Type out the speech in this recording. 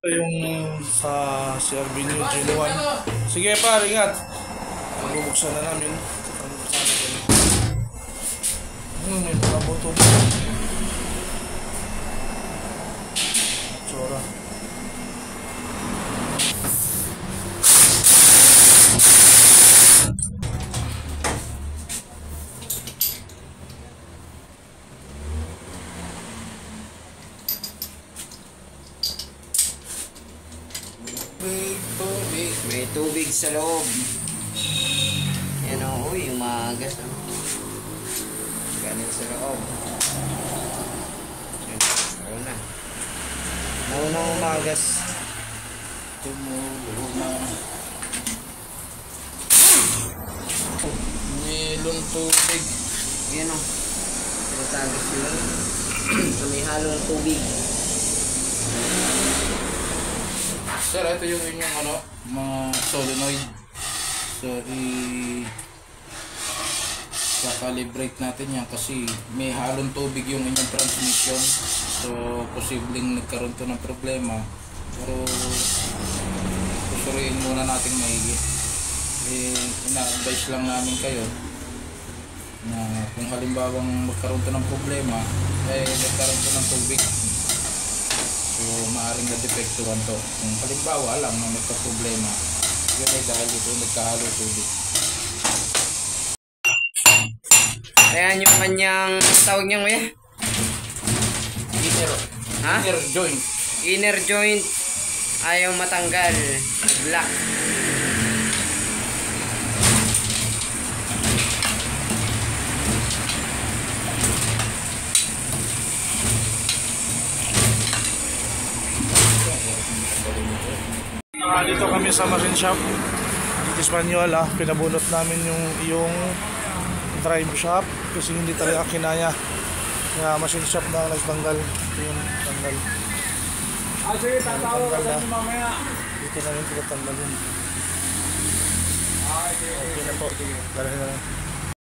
Ito yung sa CRB New Gen 1. Sige pa, ingat. Bubuksan na namin. May mga buto. Tsura. May tubig sa loob. Yan o, yung magas. Galing sa loob. Yan, meron na. Naunang umagas. Nilong tubig. Yan o. Tinatagas yun. So may halong tubig. Sir, ito yung inyong mga solenoid. So, i-calibrate natin yan kasi may halong tubig yung inyong transmission. So, posibleng nagkaroon to ng problema. Pero, susuriin muna natin maigi. Ina-advise lang namin kayo na kung halimbawang magkaroon to ng problema, nagkaroon to ng tubig. So, maaaring na-depektuhan to. Kung halimbawa, alam na magka-problema, yun ay dahil dito nagkahalo tubig. Ayan yung kanyang tawag niya, kuya? Inner joint. Inner joint. Ayaw matanggal. Nag-lock. Dito kami sa machine shop dito sa Espanyol. Pinabunot namin yung drive shop kasi hindi talaga kinaya, kaya machine shop na nagtanggal. Ito yung tanggal. Sige, tatawag ka na mamaya. Dito namin pinatanggal yun. Okay na po, dalahin na lang.